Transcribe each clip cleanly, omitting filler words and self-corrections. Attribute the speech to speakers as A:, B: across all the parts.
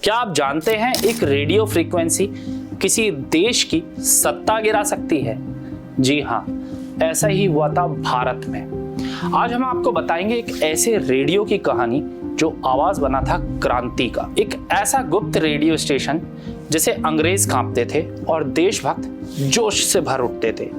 A: क्या आप जानते हैं एक रेडियो फ्रीक्वेंसी किसी देश की सत्ता गिरा सकती है? जी हाँ, ऐसा ही हुआ था भारत में। आज हम आपको बताएंगे एक ऐसे रेडियो की कहानी जो आवाज बना था क्रांति का। एक ऐसा गुप्त रेडियो स्टेशन जिसे अंग्रेज कांपते थे और देशभक्त जोश से भर उठते थे।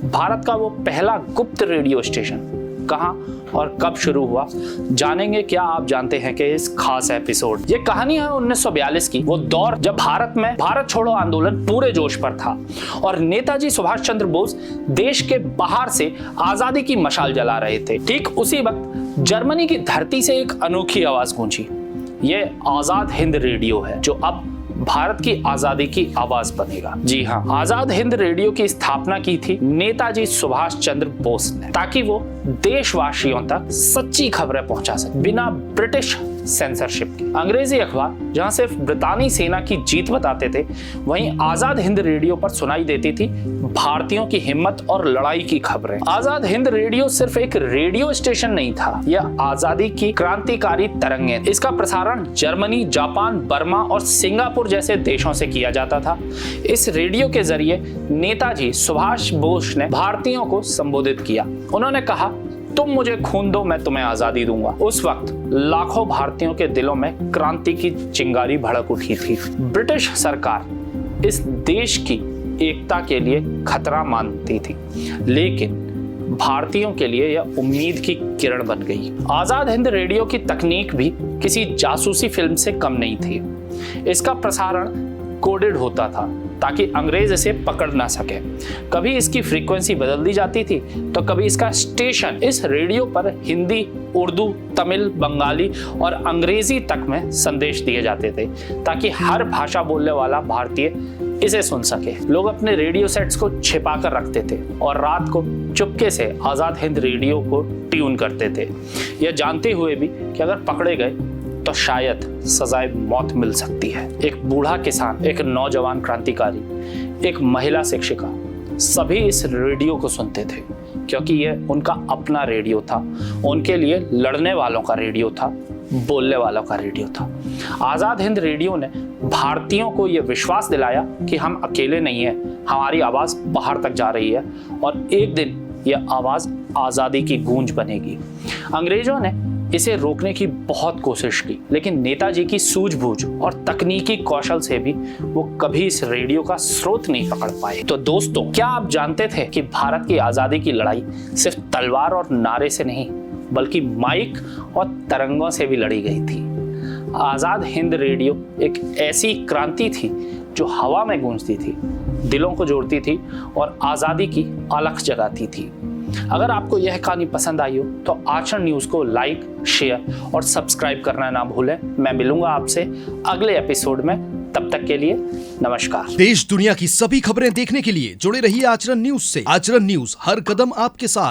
A: भारत का वो पहला गुप्त रेडियो स्टेशन कहां और कब शुरू हुआ, जानेंगे क्या आप जानते हैं कि इस खास एपिसोड। ये कहानी है 1942 की, वो दौर जब भारत में भारत छोड़ो आंदोलन पूरे जोश पर था और नेताजी सुभाष चंद्र बोस देश के बाहर से आजादी की मशाल जला रहे थे। ठीक उसी वक्त जर्मनी की धरती से एक अनोखी आवाज गूंजी। ये आजाद हिंद रेडियो है जो अब भारत की आजादी की आवाज बनेगा। जी हाँ, आजाद हिंद रेडियो की स्थापना की थी नेताजी सुभाष चंद्र बोस ने, ताकि वो देशवासियों तक सच्ची खबरें पहुंचा सके बिना ब्रिटिश सेंसरशिप के। अंग्रेजी अखबार जहां सिर्फ ब्रितानी सेना की जीत बताते थे, वहीं आजाद हिंद रेडियो पर सुनाई देती थी भारतीयों की हिम्मत और लड़ाई की खबरें। आजाद हिंद रेडियो सिर्फ एक रेडियो स्टेशन नहीं था, यह आजादी की क्रांतिकारी तरंगें। इसका प्रसारण जर्मनी, जापान, बर्मा और सिंगापुर जैसे देशों से किया जाता था। इस रेडियो के जरिए नेताजी सुभाष बोस ने भारतीयों को संबोधित किया। उन्होंने कहा, तुम मुझे खून दो, मैं तुम्हें आजादी दूंगा। उस वक्त लाखों भारतीयों के दिलों में क्रांति की चिंगारी भड़क उठी थी। ब्रिटिश सरकार इस देश की एकता के लिए खतरा मानती थी, लेकिन भारतीयों के लिए यह उम्मीद की किरण बन गई। आजाद हिंद रेडियो की तकनीक भी किसी जासूसी फिल्म से कम नहीं थी। इसका प्रसारण कोडेड होता था ताकि अंग्रेज इसे पकड़ ना सके। कभी इसकी फ्रीक्वेंसी बदल दी जाती थी तो कभी इसका स्टेशन। इस रेडियो पर हिंदी, उर्दू, तमिल, बंगाली और अंग्रेजी तक में संदेश दिए जाते थे ताकि हर भाषा बोलने वाला भारतीय इसे सुन सके। लोग अपने रेडियो सेट्स को छिपा कर रखते थे और रात को चुपके से आजाद हिंद रेडियो को ट्यून करते थे, यह जानते हुए भी कि अगर पकड़े गए तो शायद सजाए मौत मिल सकती है। एक बूढ़ा किसान, एक नौजवान क्रांतिकारी, एक महिला शिक्षिका, सभी इस रेडियो को सुनते थे क्योंकि यह उनका अपना रेडियो था। उनके लिए लड़ने वालों का रेडियो था, बोलने वालों का रेडियो था। आजाद हिंद रेडियो ने भारतीयों को यह विश्वास दिलाया कि हम अकेले नहीं हैं, हमारी आवाज बाहर तक जा रही है और एक दिन यह आवाज आजादी की गूंज बनेगी। अंग्रेजों ने इसे रोकने की बहुत कोशिश की, लेकिन नेताजी की सूझबूझ और तकनीकी कौशल से भी वो कभी इस रेडियो का स्रोत नहीं पकड़ पाए। तो दोस्तों, क्या आप जानते थे कि भारत की आजादी की लड़ाई सिर्फ तलवार और नारे से नहीं, बल्कि माइक और तरंगों से भी लड़ी गई थी? आजाद हिंद रेडियो एक ऐसी क्रांति थी जो हवा में गूंजती थी, दिलों को जोड़ती थी और आजादी की अलख जगाती थी। अगर आपको यह कहानी पसंद आई हो तो आचरण न्यूज को लाइक, शेयर और सब्सक्राइब करना ना भूलें। मैं मिलूंगा आपसे अगले एपिसोड में, तब तक के लिए नमस्कार।
B: देश दुनिया की सभी खबरें देखने के लिए जुड़े रहिए आचरण न्यूज से। आचरण न्यूज, हर कदम आपके साथ।